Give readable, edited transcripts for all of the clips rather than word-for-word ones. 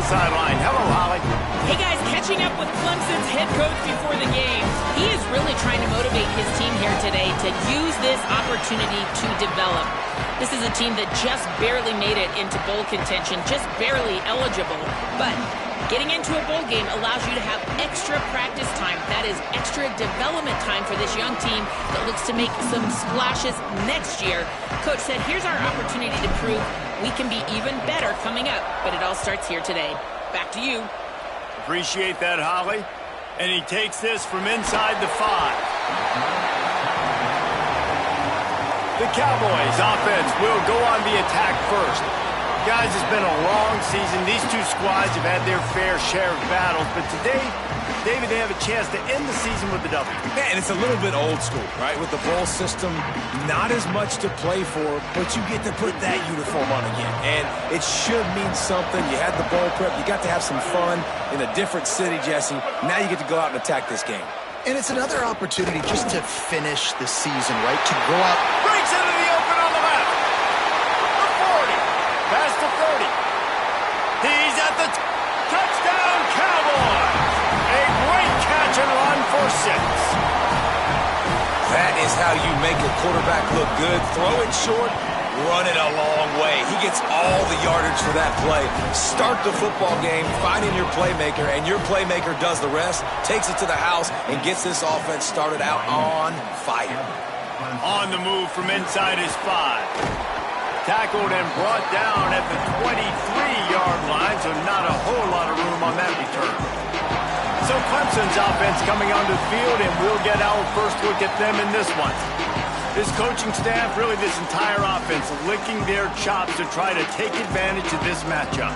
sideline. Hello, Holly. Hey guys, catching up with Clemson's head coach before the game. He is really trying to motivate his team here today to use this opportunity to develop. This is a team that just barely made it into bowl contention, just barely eligible. But getting into a bowl game allows you to have extra practice time. That is extra development time for this young team that looks to make some splashes next year. Coach said, here's our opportunity to prove we can be even better coming up. But it all starts here today. Back to you. Appreciate that, Holly. And he takes this from inside the 5. The Cowboys offense will go on the attack first. Guys, it's been a long season. These two squads have had their fair share of battles, but today, David, they have a chance to end the season with a W. Man, it's a little bit old school, right? With the bowl system, not as much to play for, but you get to put that uniform on again. And it should mean something. You had the bowl prep. You got to have some fun in a different city, Jesse. Now you get to go out and attack this game. And it's another opportunity just to finish the season, right? To go out. Breaks into the open on the left. The 40. Pass to 30. He's at the touchdown, Cowboys. A great catch and run for 6. That is how you make a quarterback look good. Throw it short, run it a long way. He gets all the yardage for that play. Start the football game, finding your playmaker, and your playmaker does the rest, takes it to the house, and gets this offense started out on fire. On the move from inside his 5. Tackled and brought down at the 23-yard line, so not a whole lot of room on that return. So Clemson's offense coming onto the field, and we'll get our first look at them in this one. This coaching staff, really this entire offense, licking their chops to try to take advantage of this matchup.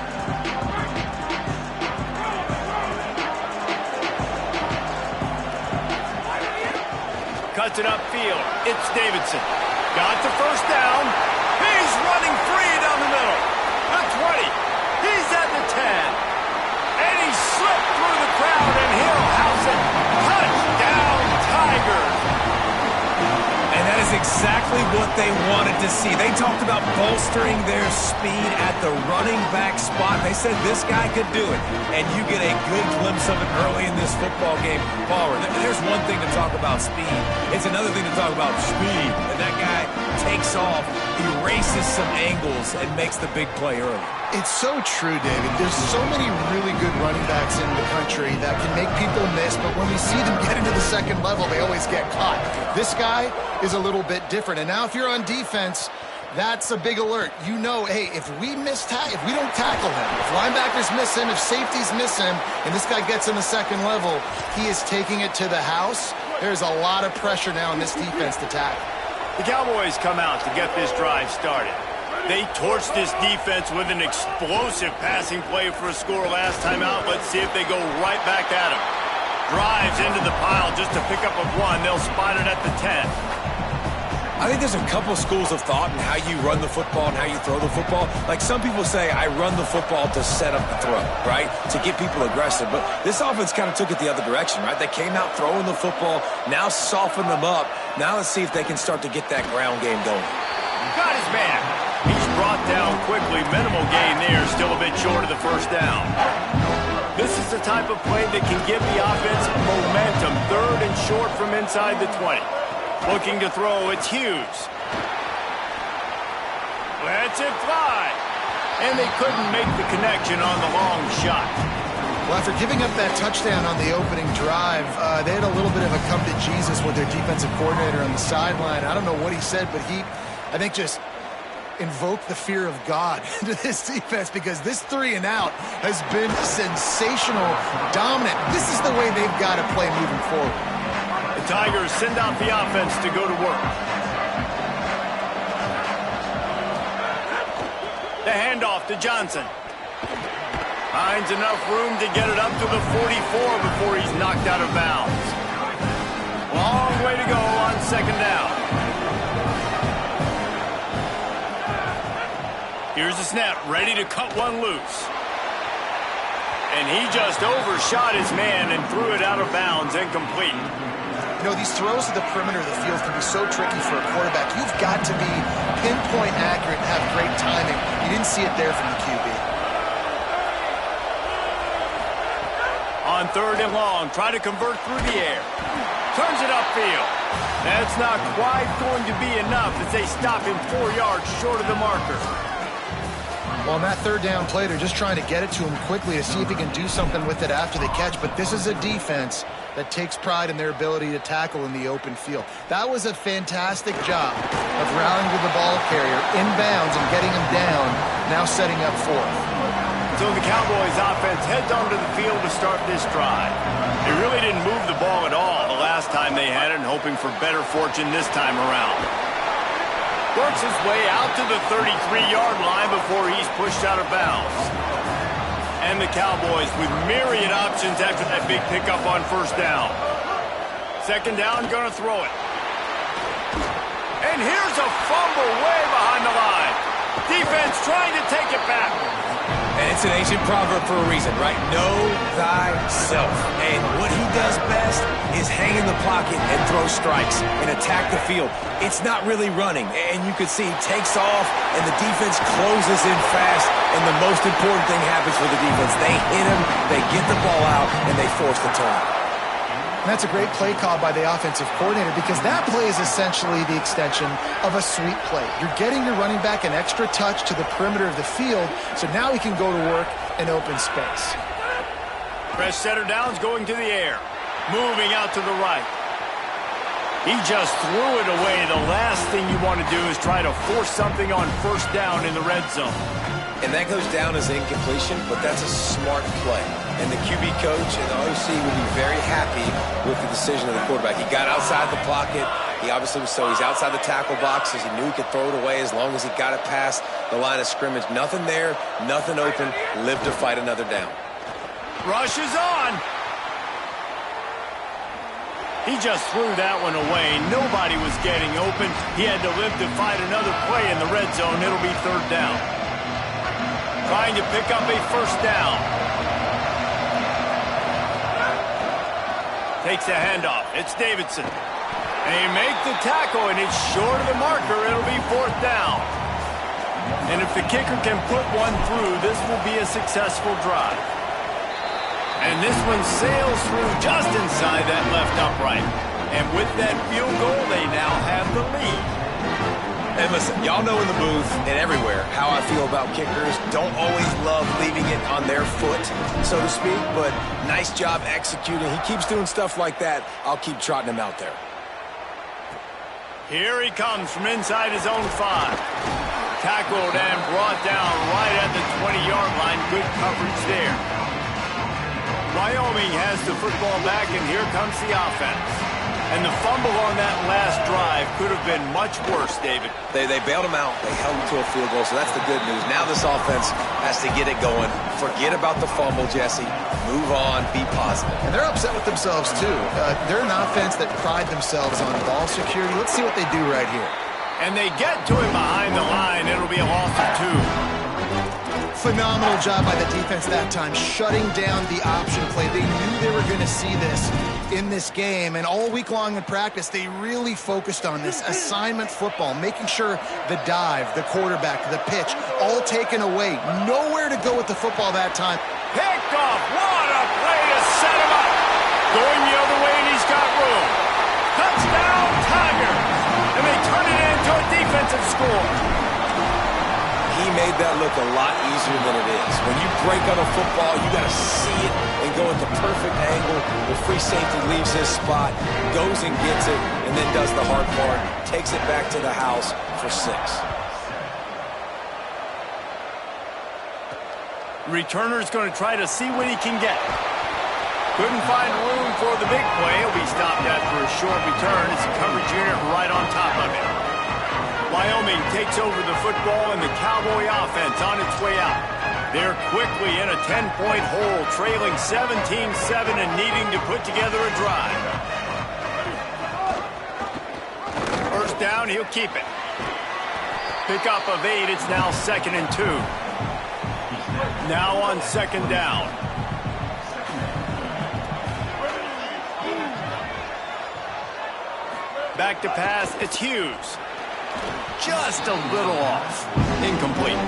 Cuts it upfield. It's Davidson. Got the first down. He's running free down the middle. The 20. He's at the 10. And he slipped through the crowd, and he'll house it. Touchdown, Tigers. And that is exactly what they wanted to see. They talked about bolstering their speed at the running back spot. They said this guy could do it. And you get a good glimpse of it early in this football game. Ballmer, there's one thing to talk about speed. It's another thing to talk about speed. And that guy takes off, erases some angles, and makes the big play early. It's so true, David. There's so many really good running backs in the country that can make people miss, but when we see them get into the second level, they always get caught. This guy is a little bit different. And now if you're on defense, that's a big alert. You know, hey, if we don't tackle him, if linebackers miss him, if safeties miss him, and this guy gets in the second level, he is taking it to the house. There's a lot of pressure now in this defense to tackle. The Cowboys come out to get this drive started. They torched this defense with an explosive passing play for a score last time out. Let's see if they go right back at him. Drives into the pile just to pick up a 1. They'll spot it at the 10. I think there's a couple schools of thought in how you run the football and how you throw the football. Like some people say, I run the football to set up the throw, right? To get people aggressive. But this offense kind of took it the other direction, right? They came out throwing the football, now soften them up. Now let's see if they can start to get that ground game going. Got his man. He's brought down quickly. Minimal gain there. Still a bit short of the first down. This is the type of play that can give the offense momentum. 3rd and short from inside the 20. Looking to throw, it's Hughes. Lets it fly. And they couldn't make the connection on the long shot. Well, after giving up that touchdown on the opening drive, they had a little bit of a come to Jesus with their defensive coordinator on the sideline. I don't know what he said, but he, I think, just invoked the fear of God into this defense, because this 3 and out has been sensational, dominant. This is the way they've got to play moving forward. The Tigers send out the offense to go to work. The handoff to Johnson. Finds enough room to get it up to the 44 before he's knocked out of bounds. Long way to go on 2nd down. Here's the snap, ready to cut one loose. And he just overshot his man and threw it out of bounds, incomplete. You know, these throws to the perimeter of the field can be so tricky for a quarterback. You've got to be pinpoint accurate and have great timing. You didn't see it there from the QB. On 3rd and long, try to convert through the air. Turns it upfield. That's not quite going to be enough as they stop him 4 yards short of the marker. Well, on that 3rd down play, they're just trying to get it to him quickly to see if he can do something with it after the catch. But this is a defense that takes pride in their ability to tackle in the open field. That was a fantastic job of rallying to the ball carrier inbounds and getting him down, now setting up 4th. So the Cowboys offense heads onto the field to start this drive. They really didn't move the ball at all the last time they had it, and hoping for better fortune this time around. Works his way out to the 33-yard line before he's pushed out of bounds. And the Cowboys with myriad options after that big pickup on 1st down. 2nd down, gonna throw it. And here's a fumble way behind the line. Defense trying to take it back. And it's an ancient proverb for a reason, right? Know thyself. And what he does best is hang in the pocket and throw strikes and attack the field. It's not really running. And you can see he takes off and the defense closes in fast. And the most important thing happens for the defense. They hit him, they get the ball out, and they force the turnover. And that's a great play call by the offensive coordinator because that play is essentially the extension of a sweep play. You're getting your running back an extra touch to the perimeter of the field, so now he can go to work in open space. Fresh setter downs going to the air. Moving out to the right. He just threw it away. The last thing you want to do is try to force something on 1st down in the red zone. And that goes down as incompletion, but that's a smart play. And the QB coach and the OC will be very happy with the decision of the quarterback. He got outside the pocket. He obviously was he's outside the tackle boxes. He knew he could throw it away as long as he got it past the line of scrimmage. Nothing there, nothing open. Live to fight another down. Rush is on. He just threw that one away. Nobody was getting open. He had to live to fight another play in the red zone. It'll be 3rd down. Trying to pick up a 1st down. Takes a handoff. It's Davidson. They make the tackle, and it's short of the marker. It'll be 4th down. And if the kicker can put one through, this will be a successful drive. And this one sails through just inside that left upright. And with that field goal, they now have the lead. And listen, y'all know in the booth and everywhere how I feel about kickers. Don't always love leaving it on their foot, so to speak, but nice job executing. He keeps doing stuff like that. I'll keep trotting him out there. Here he comes from inside his own 5. Tackled and brought down right at the 20-yard line. Good coverage there. Wyoming has the football back, and here comes the offense. And the fumble on that last drive could have been much worse, David. They bailed him out. They held him to a field goal, so that's the good news. Now this offense has to get it going. Forget about the fumble, Jesse. Move on. Be positive. And they're upset with themselves, too. They're an offense that pride themselves on ball security. Let's see what they do right here. And they get to him behind the line. It'll be a loss of 2. Phenomenal job by the defense that time, shutting down the option play. They knew they were going to see this in this game, and all week long in practice, they really focused on this assignment football, making sure the dive, the quarterback, the pitch, all taken away. Nowhere to go with the football that time. Picked off. What a play to set him up. Going the other way, and he's got room. Touchdown, Tigers. And they turn it into a defensive score. He made that look a lot easier than it is. When you break on a football, you got to see it and go at the perfect angle. The free safety leaves his spot, goes and gets it, and then does the hard part, takes it back to the house for 6. Returner's going to try to see what he can get. Couldn't find room for the big play. He'll be stopped after a short return. It's a coverage unit right on top of it. Wyoming takes over the football, and the Cowboy offense on its way out. They're quickly in a 10-point hole, trailing 17-7 and needing to put together a drive. 1st down, he'll keep it. Pickup of 8, it's now 2nd and 2. Now on 2nd down. Back to pass, it's Hughes. Just a little off. Incomplete.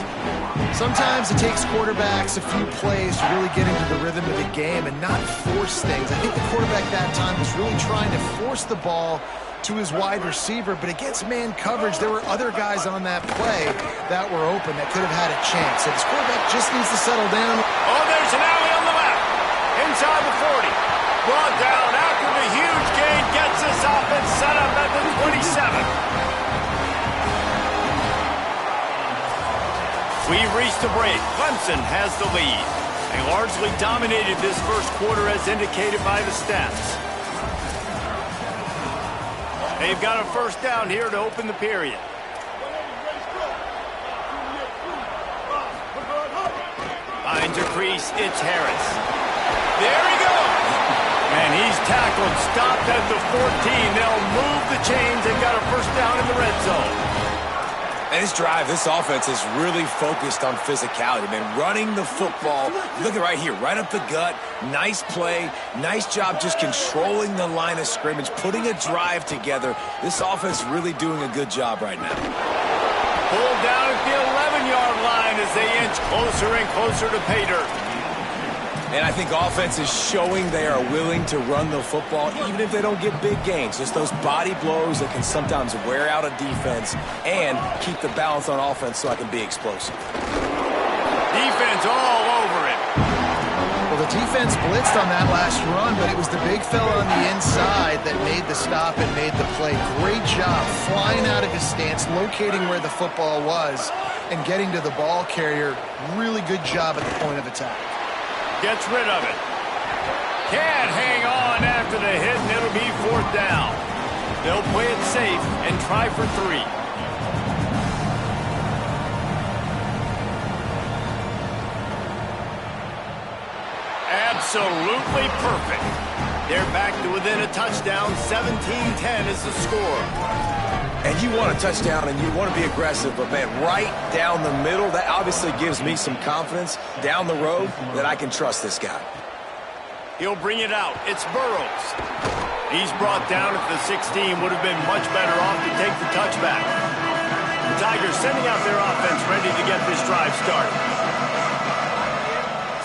Sometimes it takes quarterbacks a few plays to really get into the rhythm of the game and not force things. I think the quarterback that time was really trying to force the ball to his wide receiver, but against man coverage, there were other guys on that play that were open that could have had a chance. So this quarterback just needs to settle down. Oh, there's an alley on the left. Inside the 40. Brought down after the huge gain. Gets this offense set up at the 27. We've reached the break. Clemson has the lead. They largely dominated this first quarter as indicated by the stats. They've got a first down here to open the period. Finds a crease. It's Harris. There he goes. And he's tackled. Stopped at the 14. They'll move the chains and got a first down in the red zone. And this drive, this offense is really focused on physicality, man. Running the football. Look at right here, right up the gut. Nice play. Nice job just controlling the line of scrimmage, putting a drive together. This offense really doing a good job right now. Pulled down at the 11-yard line as they inch closer and closer to pay dirt. And I think offense is showing they are willing to run the football, even if they don't get big gains. Just those body blows that can sometimes wear out a defense and keep the balance on offense so I can be explosive. Defense all over it. Well, the defense blitzed on that last run, but it was the big fella on the inside that made the stop and made the play. Great job flying out of his stance, locating where the football was, and getting to the ball carrier. Really good job at the point of attack. Gets rid of it. Can't hang on after the hit, and it'll be fourth down. They'll play it safe and try for 3. Absolutely perfect. They're back to within a touchdown. 17-10 is the score. And you want a touchdown and you want to be aggressive, but man, right down the middle, that obviously gives me some confidence down the road that I can trust this guy. He'll bring it out. It's Burrows. He's brought down at the 16. Would have been much better off to take the touchback. The Tigers sending out their offense ready to get this drive started.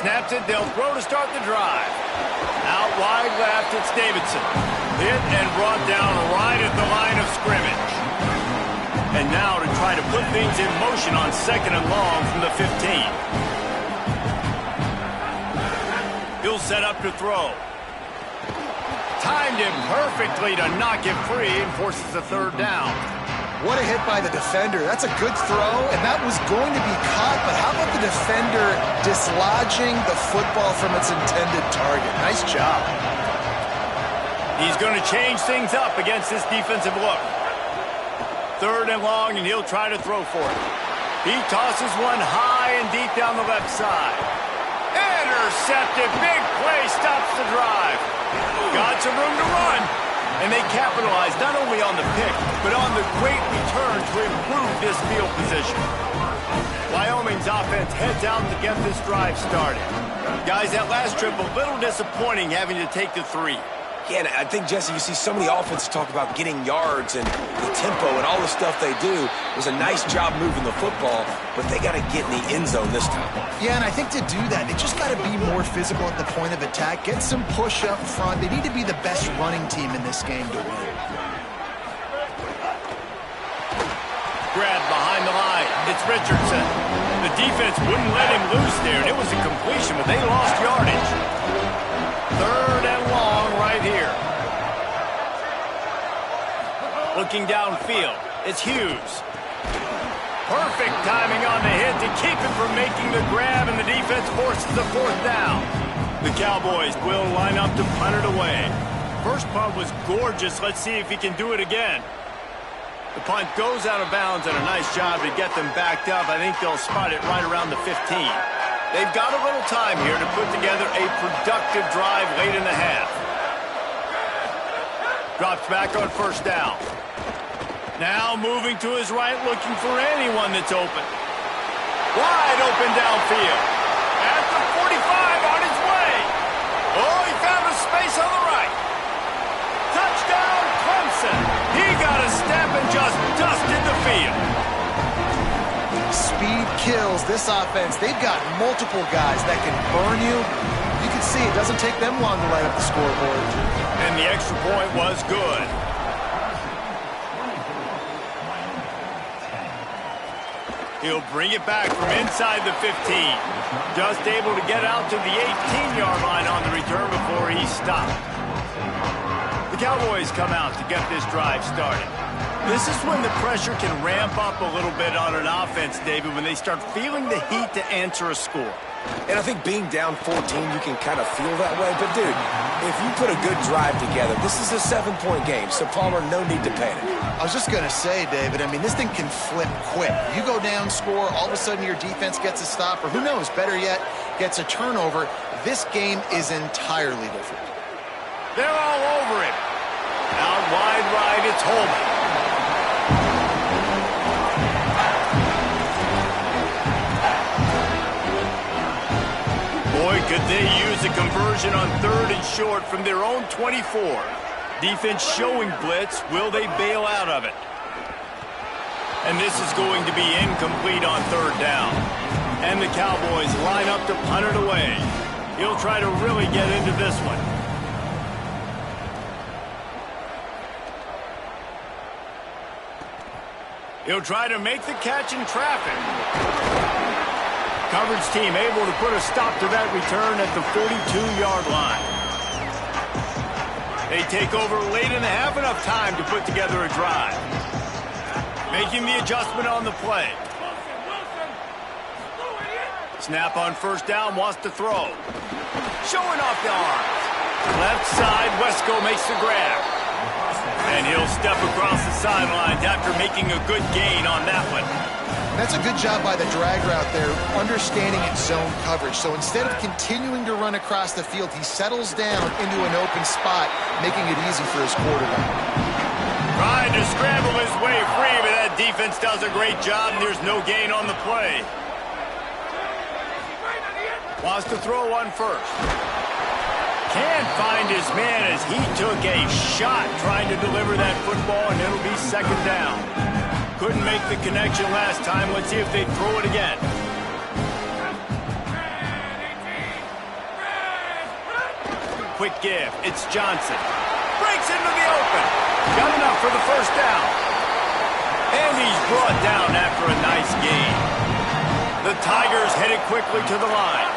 Snaps it. They'll throw to start the drive. Out wide left, it's Davidson. Hit and brought down right at the line of scrimmage. And now to try to put things in motion on second and long from the 15. He'll set up to throw. Timed him perfectly to knock it free and forces a third down. What a hit by the defender. That's a good throw, and that was going to be caught, but how about the defender dislodging the football from its intended target? Nice job. He's going to change things up against this defensive look. Third and long, and he'll try to throw for it. He tosses one high and deep down the left side. Intercepted. Big play stops the drive. Got some room to run. And they capitalized not only on the pick, but on the great return to improve this field position. Wyoming's offense heads out to get this drive started. Guys, that last trip, a little disappointing having to take the 3. Yeah, and I think, Jesse, you see so many offenses talk about getting yards and the tempo and all the stuff they do. It was a nice job moving the football, but they got to get in the end zone this time. Yeah, and I think to do that, they just got to be more physical at the point of attack, get some push up front. They need to be the best running team in this game to win. Grab behind the line. It's Richardson. The defense wouldn't let him loose there, and it was a completion, but they lost yardage. Third and long right here. Looking downfield, it's Hughes. Perfect timing on the hit to keep him from making the grab, and the defense forces the fourth down. The Cowboys will line up to punt it away. First punt was gorgeous. Let's see if he can do it again. The punt goes out of bounds, and a nice job to get them backed up. I think they'll spot it right around the 15. They've got a little time here to put together a productive drive late in the half. Drops back on first down. Now moving to his right, looking for anyone that's open. Wide open downfield. At the 45, on his way. Oh, he found a space on the right. Touchdown, Clemson. He got a step and just dusted the field. Speed kills this offense. They've got multiple guys that can burn you. You can see it doesn't take them long to light up the scoreboard. And the extra point was good. He'll bring it back from inside the 15. Just able to get out to the 18-yard line on the return before he stopped. The Cowboys come out to get this drive started. This is when the pressure can ramp up a little bit on an offense, David, when they start feeling the heat to answer a score. And I think being down 14, you can kind of feel that way. But, dude, if you put a good drive together, this is a 7-point game, so Palmer, no need to panic. I was just going to say, David, I mean, this thing can flip quick. You go down, score, all of a sudden your defense gets a stop, or who knows, better yet, gets a turnover. This game is entirely different. They're all over it. Out wide right, it's Holman. Boy, could they use a conversion on 3rd and short from their own 24. Defense showing blitz. Will they bail out of it? And this is going to be incomplete on 3rd down. And the Cowboys line up to punt it away. He'll try to really get into this one. He'll try to make the catch in traffic. Coverage team able to put a stop to that return at the 42-yard line. They take over late in the half, enough time to put together a drive. Making the adjustment on the play. Snap on 1st down, wants to throw. Showing off the arms. Left side, Wesco makes the grab. And he'll step across the sidelines after making a good gain on that one. That's a good job by the drag route there, understanding its zone coverage. So instead of continuing to run across the field, he settles down into an open spot, making it easy for his quarterback. Trying to scramble his way free, but that defense does a great job, and there's no gain on the play. Wants to throw on 1st. Can't find his man as he took a shot trying to deliver that football, and it'll be 2nd down. Couldn't make the connection last time. Let's see if they throw it again. Quick give. It's Johnson. Breaks into the open. Got enough for the 1st down. And he's brought down after a nice gain. The Tigers headed quickly to the line.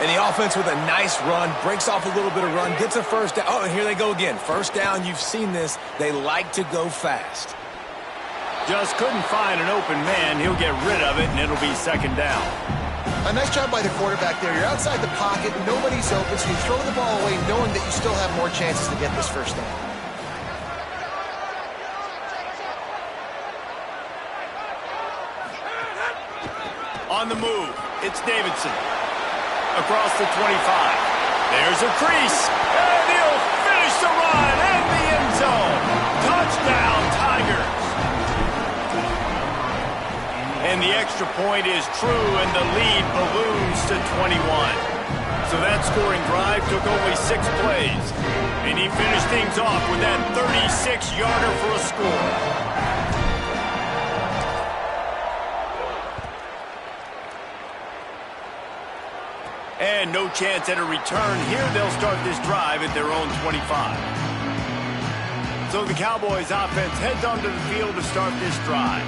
And the offense with a nice run, breaks off a little bit of run, gets a 1st down. Oh, and here they go again. 1st down, you've seen this. They like to go fast. Just couldn't find an open man. He'll get rid of it, and it'll be 2nd down. A nice job by the quarterback there. You're outside the pocket, nobody's open, so you throw the ball away knowing that you still have more chances to get this 1st down. On the move, it's Davidson. Across the 25. There's a crease, and he'll finish the run in the end zone. Touchdown, Tigers. And the extra point is true, and the lead balloons to 21. So that scoring drive took only 6 plays. And he finished things off with that 36-yarder for a score. And no chance at a return. Here they'll start this drive at their own 25. So the Cowboys offense heads onto the field to start this drive.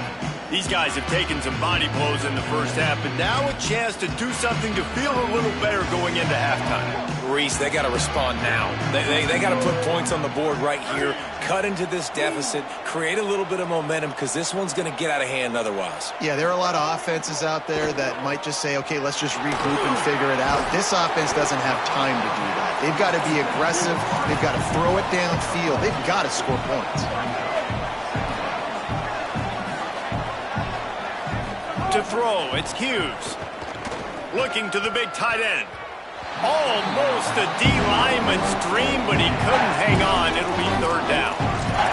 These guys have taken some body blows in the 1st half, but now a chance to do something to feel a little better going into halftime. Reese, they got to respond now. They got to put points on the board right here, cut into this deficit, create a little bit of momentum, because this one's going to get out of hand otherwise. Yeah, there are a lot of offenses out there that might just say, okay, let's just regroup and figure it out. This offense doesn't have time to do that. They've got to be aggressive. They've got to throw it downfield. They've got to score points. To throw, it's Hughes. Looking to the big tight end. Almost a D lineman's dream, but he couldn't hang on. It'll be 3rd down.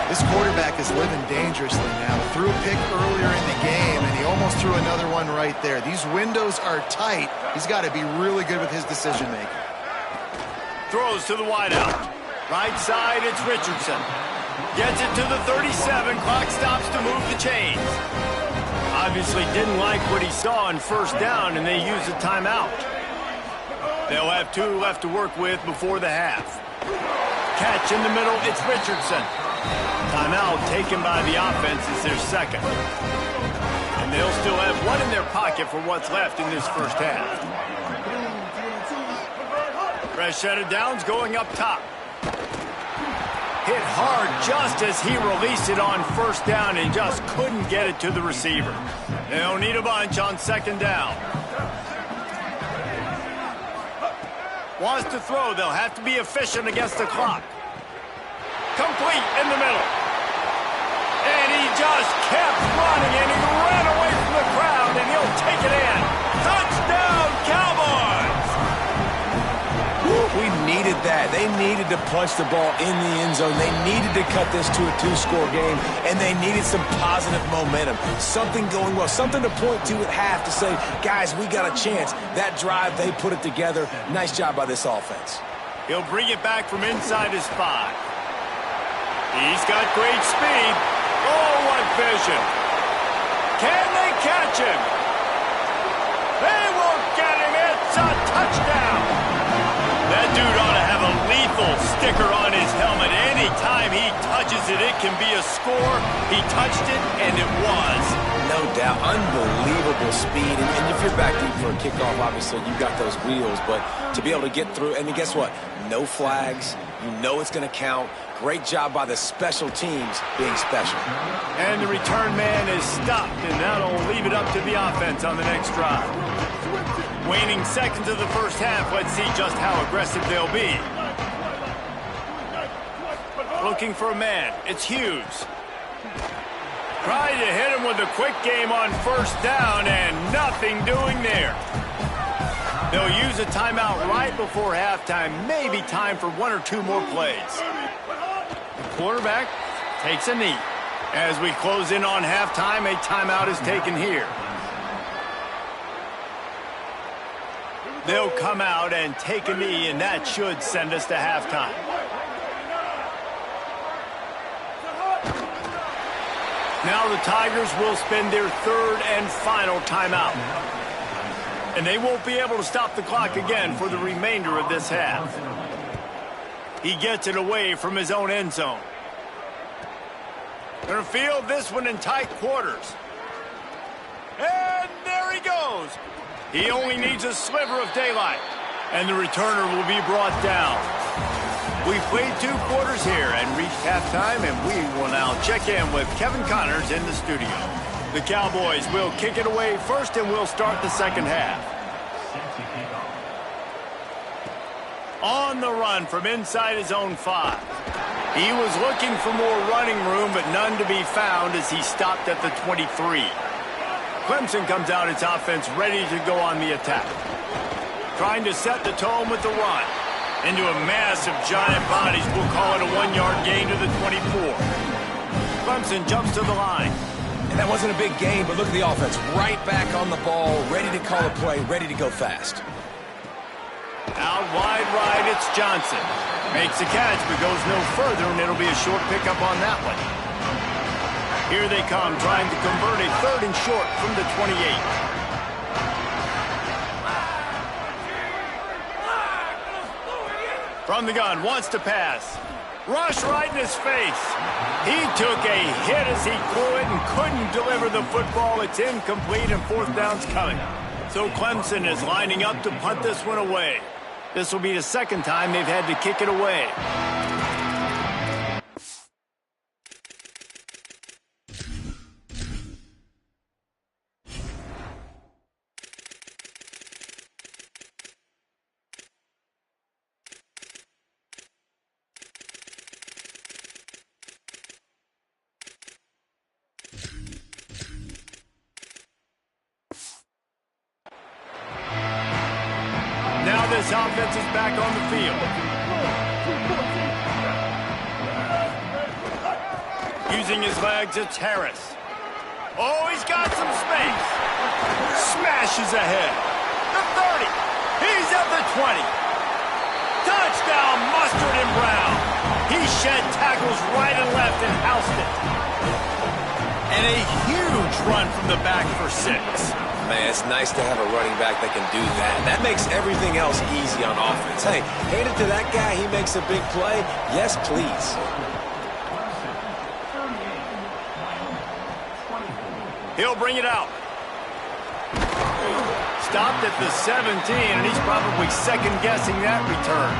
This quarterback is living dangerously now. Threw a pick earlier in the game, and he almost threw another one right there. These windows are tight. He's got to be really good with his decision-making. Throws to the wideout. Right side, it's Richardson. Gets it to the 37. Clock stops to move the chains. Obviously didn't like what he saw on first down, and they use a timeout. They'll have 2 left to work with before the half. Catch in the middle, it's Richardson. Timeout taken by the offense is their second. And they'll still have 1 in their pocket for what's left in this first half. Fresh set of downs going up top. Hit hard just as he released it on first down and just couldn't get it to the receiver. They'll need a bunch on second down. Wants to throw. They'll have to be efficient against the clock. Complete in the middle. And he just kept running, and he ran away from the crowd, and he'll take it in. Touchdown, Cowboys! We needed that. They needed to punch the ball in the end zone. They needed to cut this to a 2-score game, and they needed some positive momentum. Something going well, something to point to at half to say, guys, we got a chance. That drive, they put it together. Nice job by this offense. He'll bring it back from inside his 5. He's got great speed. Oh, what vision. Can they catch him? They won't get him. It's a touchdown. That dude ought to have a lethal sticker on his helmet. Anytime he touches it, it can be a score. He touched it, and it was. No doubt. Unbelievable speed. And if you're back deep for a kickoff, obviously you got those wheels. But to be able to get through, and guess what? No flags. You know it's going to count. Great job by the special teams being special. And the return man is stopped, and that'll leave it up to the offense on the next drive. Waning seconds of the first half. Let's see just how aggressive they'll be. Looking for a man. It's Hughes. Trying to hit him with a quick game on first down, and nothing doing there. They'll use a timeout right before halftime. Maybe time for 1 or 2 more plays. The quarterback takes a knee. As we close in on halftime, a timeout is taken here. They'll come out and take a knee, and that should send us to halftime. Now the Tigers will spend their 3rd and final timeout. And they won't be able to stop the clock again for the remainder of this half. He gets it away from his own end zone. Gonna field this one in tight quarters. And there he goes. He only needs a sliver of daylight, and the returner will be brought down. We've played 2 quarters here and reached halftime, and we will now check in with Kevin Connors in the studio. The Cowboys will kick it away first, and we'll start the second half. On the run from inside his own 5. He was looking for more running room, but none to be found as he stopped at the 23. Clemson comes out its offense ready to go on the attack. Trying to set the tone with the run. Into a mass of giant bodies, we'll call it a 1-yard gain to the 24. Clemson jumps to the line. And that wasn't a big gain, but look at the offense. Right back on the ball, ready to call a play, ready to go fast. Out wide right, it's Johnson. Makes a catch, but goes no further, and it'll be a short pickup on that one. Here they come, trying to convert a 3rd and short from the 28. From the gun, wants to pass. Rush right in his face. He took a hit as he threw it and couldn't deliver the football. It's incomplete, and 4th down's coming. So Clemson is lining up to punt this one away. This will be the 2nd time they've had to kick it away. This offense is back on the field. Using his legs, it's Harris. Oh, he's got some space. Smashes ahead. The 30. He's at the 20. Touchdown, Mustard and Brown. He shed tackles right and left and housed it. And a huge run from the back for 6. Man, it's nice to have a running back that can do that. That makes everything else easy on offense. Hey, hand it to that guy. He makes a big play. Yes, please. He'll bring it out. Stopped at the 17, and he's probably second-guessing that return.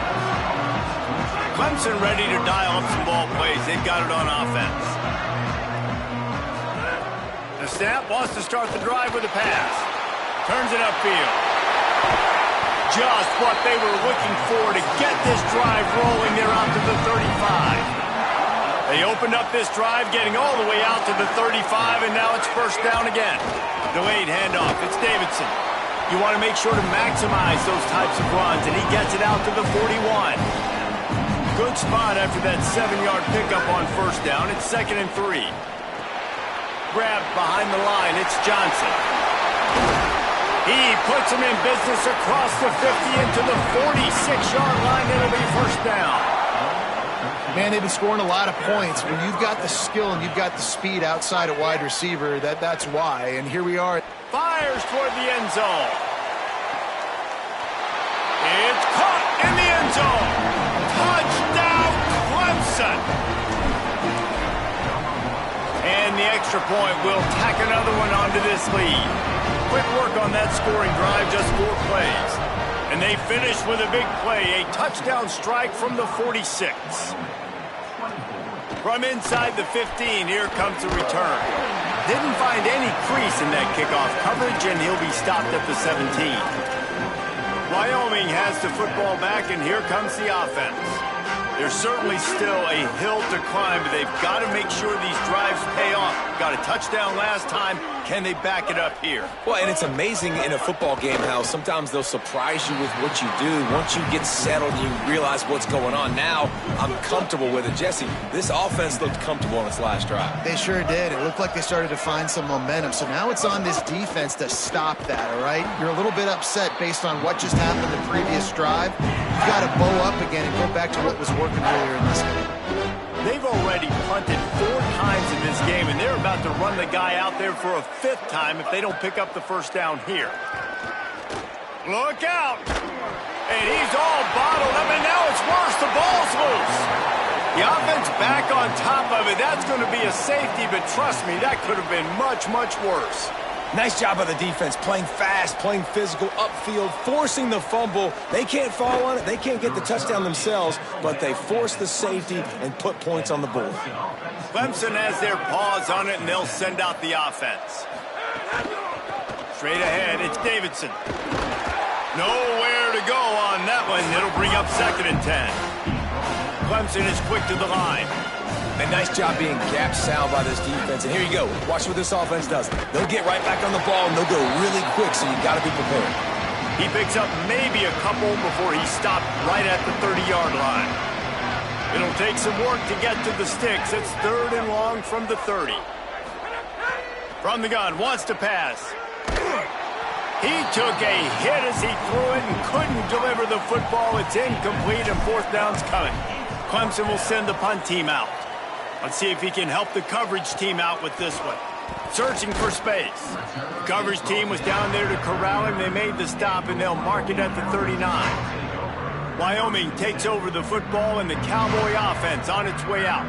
Clemson ready to dial up some ball plays. They've got it on offense. The snap wants to start the drive with a pass. Turns it upfield. Just what they were looking for to get this drive rolling. They're out to the 35. They opened up this drive, getting all the way out to the 35, and now it's first down again. Delayed handoff. It's Davidson. You want to make sure to maximize those types of runs, and he gets it out to the 41. Good spot after that 7-yard pickup on first down. It's 2nd and 3. Grabbed behind the line. It's Johnson. He puts him in business across the 50 into the 46-yard line. It'll be first down. Man, they've been scoring a lot of points. When you've got the skill and you've got the speed outside at wide receiver, that's why. And here we are. Fires toward the end zone. It's caught in the end zone. Touchdown, Clemson. And the extra point will tack another one onto this lead. Quick work on that scoring drive, just 4 plays. And they finish with a big play, a touchdown strike from the 46. From inside the 15, here comes the return. Didn't find any crease in that kickoff coverage, and he'll be stopped at the 17. Wyoming has the football back, and here comes the offense. There's certainly still a hill to climb, but they've got to make sure these drives pay off. Got a touchdown last time. Can they back it up here? Well, and it's amazing in a football game how sometimes they'll surprise you with what you do. Once you get settled, you realize what's going on. Now, I'm comfortable with it. Jesse, this offense looked comfortable on its last drive. They sure did. It looked like they started to find some momentum. So now it's on this defense to stop that, all right? You're a little bit upset based on what just happened the previous drive. You've got to bow up again and go back to what was working earlier in this game. They've already punted 4 times in this game, and they're about to run the guy out there for a 5th time if they don't pick up the first down here. Look out! And he's all bottled up, and now it's worse. The ball's loose. The offense back on top of it. That's going to be a safety, but trust me, that could have been much, much worse. Nice job of the defense, playing fast, playing physical, upfield, forcing the fumble. They can't fall on it. They can't get the touchdown themselves, but they force the safety and put points on the board. Clemson has their paws on it, and they'll send out the offense. Straight ahead, it's Davidson. Nowhere to go on that one. It'll bring up 2nd and 10. Clemson is quick to the line. A nice job being gap sound by this defense. And here you go. Watch what this offense does. They'll get right back on the ball, and they'll go really quick, so you got to be prepared. He picks up maybe a couple before he's stopped right at the 30-yard line. It'll take some work to get to the sticks. It's 3rd and long from the 30. From the gun, wants to pass. He took a hit as he threw it and couldn't deliver the football. It's incomplete, and 4th down's coming. Clemson will send the punt team out. Let's see if he can help the coverage team out with this one. Searching for space. The coverage team was down there to corral him. They made the stop, and they'll mark it at the 39. Wyoming takes over the football, and the Cowboy offense on its way out.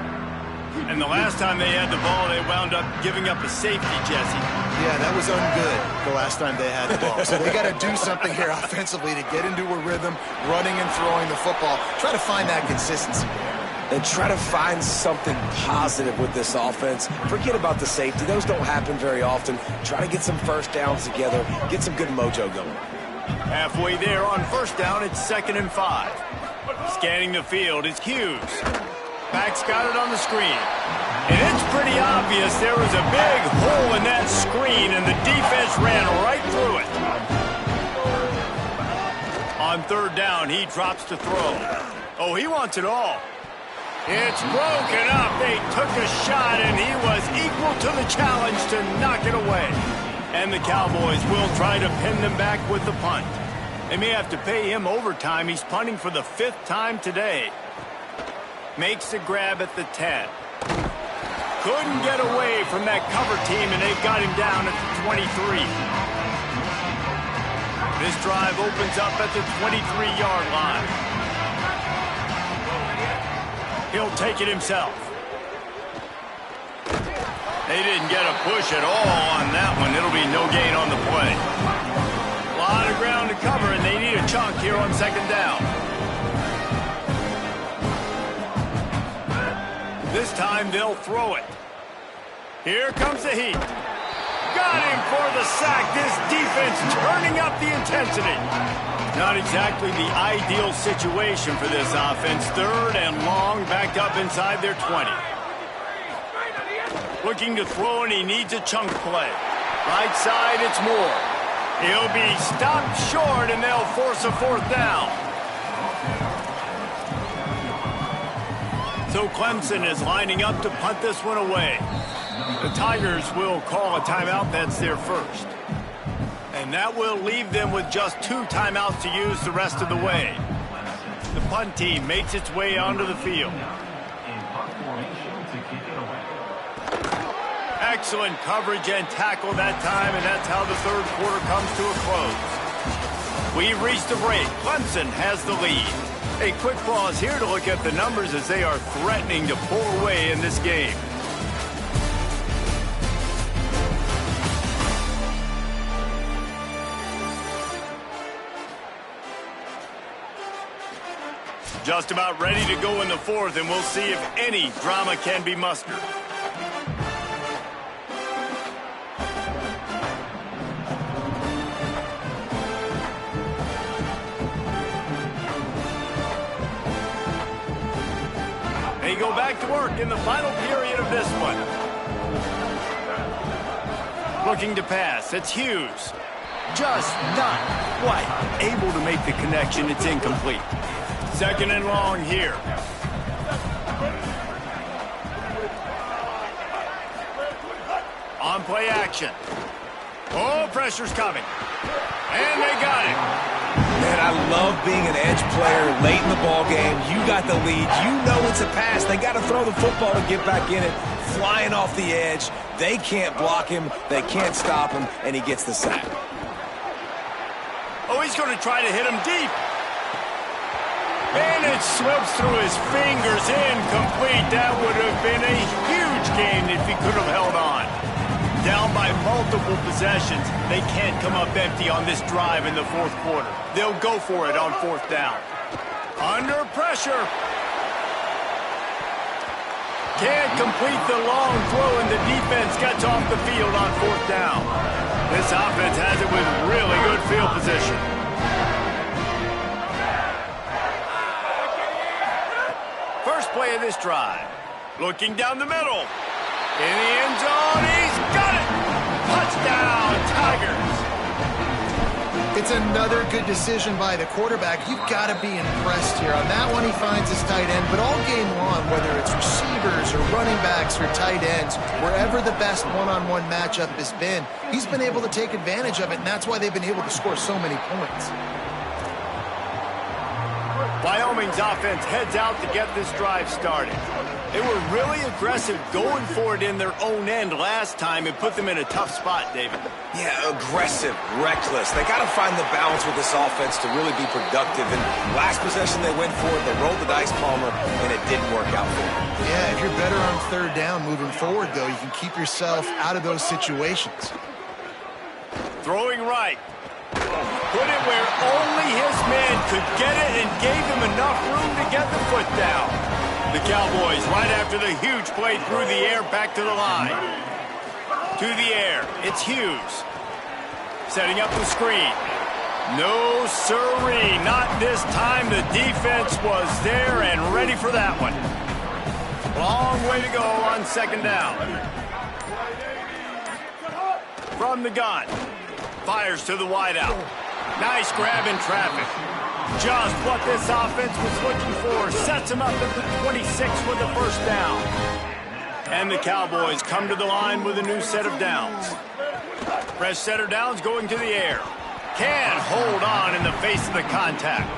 And the last time they had the ball, they wound up giving up a safety, Jesse. Yeah, that was ungood the last time they had the ball. So they got to do something here offensively to get into a rhythm, running and throwing the football. Try to find that consistency there. And try to find something positive with this offense. Forget about the safety. Those don't happen very often. Try to get some first downs together. Get some good mojo going. Halfway there on first down, it's 2nd and 5. Scanning the field is Hughes. Back's got it on the screen. And it's pretty obvious there was a big hole in that screen, and the defense ran right through it. On 3rd down, he drops to throw. Oh, he wants it all. It's broken up. They took a shot, and he was equal to the challenge to knock it away. And the Cowboys will try to pin them back with the punt. They may have to pay him overtime. He's punting for the 5th time today. Makes the grab at the 10. Couldn't get away from that cover team, and they've got him down at the 23. This drive opens up at the 23-yard line. He'll take it himself. They didn't get a push at all on that one. It'll be no gain on the play. A lot of ground to cover, and they need a chunk here on second down. This time they'll throw it. Here comes the heat. Got him for the sack. This defense turning up the intensity. Not exactly the ideal situation for this offense. Third and long, backed up inside their 20. Looking to throw, and he needs a chunk play. Right side, it's Moore. He'll be stopped short, and they'll force a fourth down. So Clemson is lining up to punt this one away. The Tigers will call a timeout. That's their first. And that will leave them with just 2 timeouts to use the rest of the way. The punt team makes its way onto the field. Excellent coverage and tackle that time, and that's how the third quarter comes to a close. We've reached the break. Clemson has the lead. A quick pause here to look at the numbers as they are threatening to pull away in this game. Just about ready to go in the fourth, and we'll see if any drama can be mustered. They go back to work in the final period of this one. Looking to pass. It's Hughes. Just not quite able to make the connection. It's incomplete. Second and long here. On play action. Oh, pressure's coming. And they got it. Man, I love being an edge player late in the ball game. You got the lead. You know it's a pass. They got to throw the football to get back in it. Flying off the edge. They can't block him. They can't stop him. And he gets the sack. Oh, he's going to try to hit him deep. And it slips through his fingers, incomplete. That would have been a huge gain if he could have held on. Down by multiple possessions. They can't come up empty on this drive in the fourth quarter. They'll go for it on fourth down. Under pressure. Can't complete the long throw, and the defense gets off the field on fourth down. This offense has it with really good field position. First play of this drive. Looking down the middle. In the end zone, he's got it! Touchdown, Tigers! It's another good decision by the quarterback. You've got to be impressed here. On that one, he finds his tight end, but all game long, whether it's receivers or running backs or tight ends, wherever the best one-on-one matchup has been, he's been able to take advantage of it, and that's why they've been able to score so many points. Wyoming's offense heads out to get this drive started. They were really aggressive going for it in their own end last time and put them in a tough spot, David. Yeah, aggressive, reckless. They got to find the balance with this offense to really be productive. And last possession they went for it, they rolled the dice, Palmer, and it didn't work out for them. Yeah, if you're better on third down moving forward, though, you can keep yourself out of those situations. Throwing right. Put it where only his man could get it and gave him enough room to get the foot down. The Cowboys, right after the huge play through the air, back to the line. To the air, it's Hughes. Setting up the screen. No siree, not this time. The defense was there and ready for that one. Long way to go on second down. From the gun. Fires to the wideout. Nice grab in traffic. Just what this offense was looking for. Sets him up at the 26 with the first down. And the Cowboys come to the line with a new set of downs. Fresh set of downs going to the air. Can hold on in the face of the contact.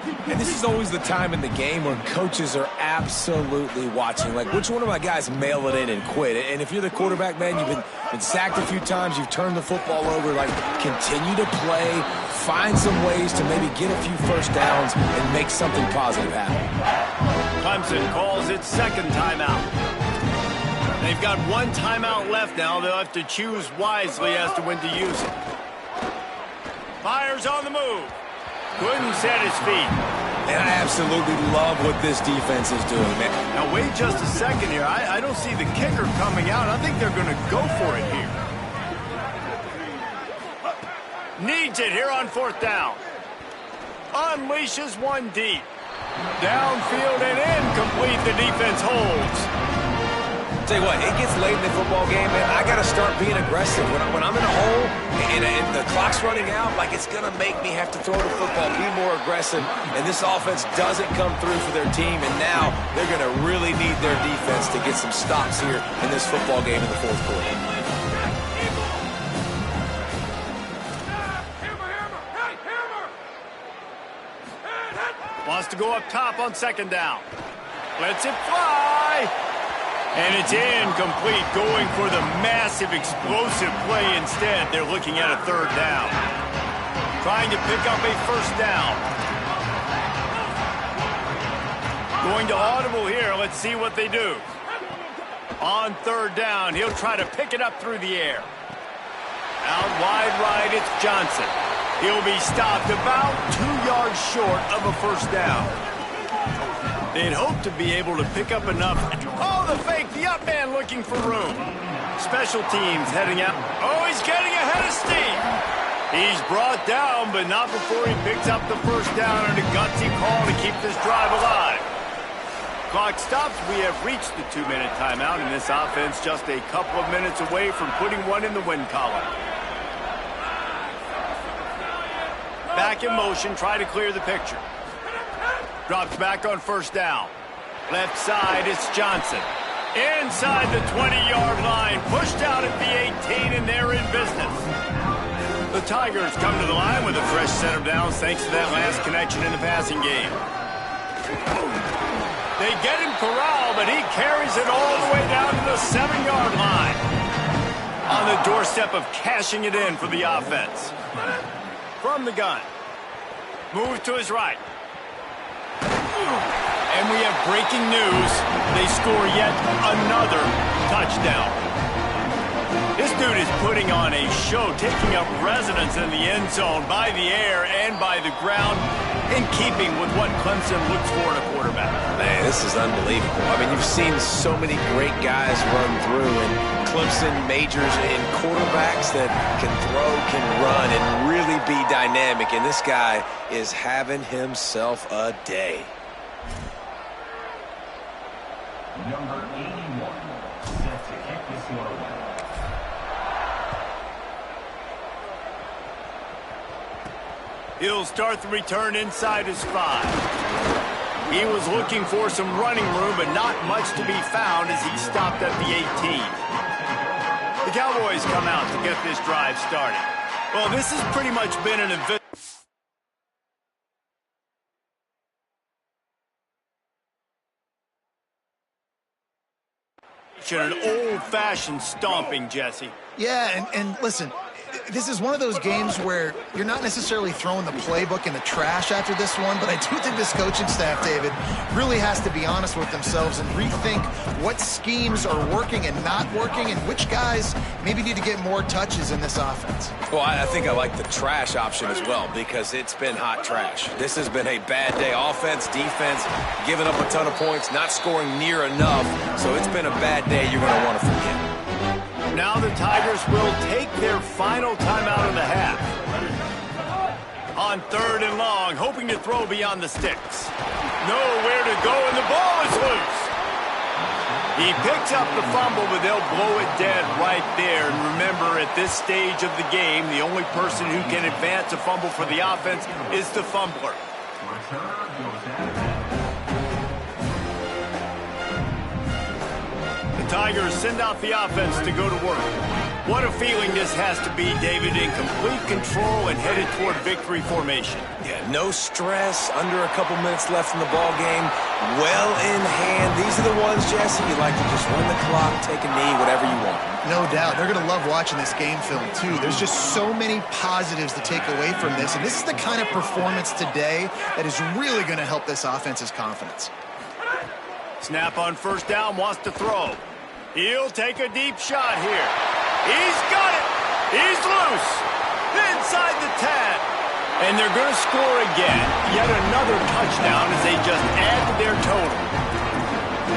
And this is always the time in the game where coaches are absolutely watching. Like, which one of my guys mail it in and quit? And if you're the quarterback, man, you've been sacked a few times, you've turned the football over, like, continue to play, find some ways to maybe get a few first downs and make something positive happen. Clemson calls its second timeout. They've got one timeout left now. They'll have to choose wisely as to when to use it. Fires on the move. Couldn't set his feet. And I absolutely love what this defense is doing, man. Now, wait just a second here. I don't see the kicker coming out. I think they're going to go for it here. Needs it here on fourth down. Unleashes one deep. Downfield and incomplete. The defense holds. Tell you what, it gets late in the football game, man. I got to start being aggressive. When I'm in a hole and the clock's running out, like, it's going to make me have to throw the football, be more aggressive. And this offense doesn't come through for their team, and now they're going to really need their defense to get some stops here in this football game in the fourth quarter. Wants to go up top on second down. Lets it fly. And it's incomplete, going for the massive, explosive play instead. They're looking at a third down. Trying to pick up a first down. Going to audible here. Let's see what they do. On third down, he'll try to pick it up through the air. Out wide right, it's Johnson. He'll be stopped about 2 yards short of a first down. They'd hope to be able to pick up enough. Oh, the fake, the up man looking for room. Special teams heading out. Oh, he's getting ahead of steam. He's brought down, but not before he picks up the first down and a gutsy call to keep this drive alive. Clock stops. We have reached the 2-minute timeout, and this offense just a couple of minutes away from putting one in the win column. Back in motion, try to clear the picture. Drops back on first down. Left side, it's Johnson. Inside the 20-yard line. Pushed out at the 18, and they're in business. The Tigers come to the line with a fresh set of downs thanks to that last connection in the passing game. They get him corralled, but he carries it all the way down to the 7-yard line. On the doorstep of cashing it in for the offense. From the gun. Moves to his right. And we have breaking news. They score yet another touchdown. This dude is putting on a show, taking up residence in the end zone by the air and by the ground, in keeping with what Clemson looks for in a quarterback. Man, this is unbelievable. I mean, you've seen so many great guys run through, and Clemson majors in quarterbacks that can throw, can run, and really be dynamic. And this guy is having himself a day. Number 81, set to kick this one away. He'll start the return inside his 5. He was looking for some running room, but not much to be found as he stopped at the 18. The Cowboys come out to get this drive started. Well, this has pretty much been an event. An old-fashioned stomping, Jesse. Yeah, and listen, this is one of those games where you're not necessarily throwing the playbook in the trash after this one, but I do think this coaching staff, David, really has to be honest with themselves and rethink what schemes are working and not working and which guys maybe need to get more touches in this offense. Well, I think I like the trash option as well because it's been hot trash. This has been a bad day. Offense, defense, giving up a ton of points, not scoring near enough. So it's been a bad day you're going to want to forget. Now the Tigers will take their final timeout of the half. On third and long, hoping to throw beyond the sticks. Nowhere to go, and the ball is loose. He picks up the fumble, but they'll blow it dead right there. And remember, at this stage of the game, the only person who can advance a fumble for the offense is the fumbler. The Tigers send out the offense to go to work. What a feeling this has to be, David, in complete control and headed toward victory formation. Yeah, no stress, under a couple minutes left in the ball game, well in hand. These are the ones, Jesse, you like to just run the clock, take a knee, whatever you want. No doubt. They're going to love watching this game film, too. There's just so many positives to take away from this, and this is the kind of performance today that is really going to help this offense's confidence. Snap on first down, wants to throw. He'll take a deep shot here. He's got it. He's loose. Inside the 10. And they're going to score again. Yet another touchdown as they just add to their total.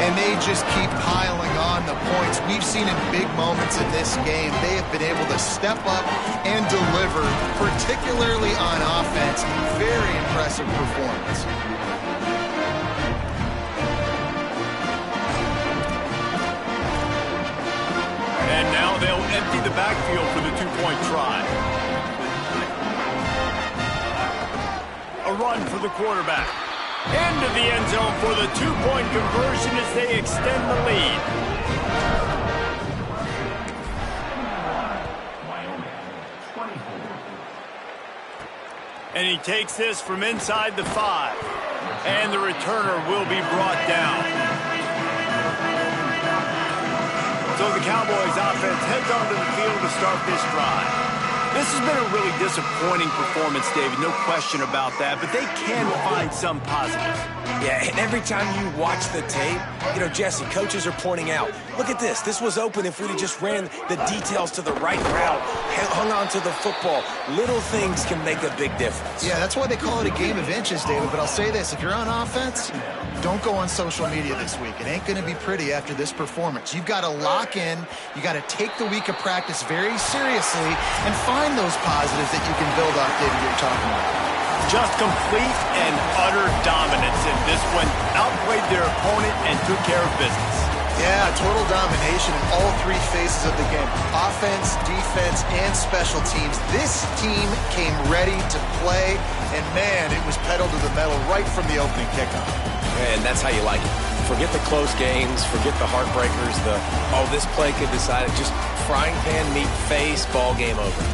And they just keep piling on the points. We've seen in big moments in this game, they have been able to step up and deliver, particularly on offense. Very impressive performance. And now they'll empty the backfield for the two-point try. A run for the quarterback. Into the end zone for the two-point conversion as they extend the lead. Wyoming, 24. And he takes this from inside the 5. And the returner will be brought down. So the Cowboys offense heads onto the field to start this drive. This has been a really disappointing performance, David, no question about that, but they can find some positives. Yeah, and every time you watch the tape, you know, Jesse, coaches are pointing out, look at this. This was open if we'd have just ran the details to the right route, hung on to the football. Little things can make a big difference. Yeah, that's why they call it a game of inches, David. But I'll say this, if you're on offense, don't go on social media this week. It ain't going to be pretty after this performance. You've got to lock in. You got to take the week of practice very seriously and find those positives that you can build off, David, you're talking about. Just complete and utter dominance in this one. Outplayed their opponent and took care of business. Yeah, total domination in all three phases of the game. Offense, defense, and special teams. This team came ready to play, and man, it was pedal to the metal right from the opening kickoff. And that's how you like it. Forget the close games, forget the heartbreakers, this play could decide it. Just frying pan, meat, face, ball game over.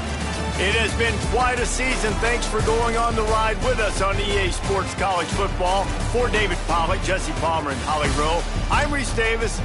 It has been quite a season. Thanks for going on the ride with us on EA Sports College Football. For David Pollack, Jesse Palmer, and Holly Rowe, I'm Reese Davis.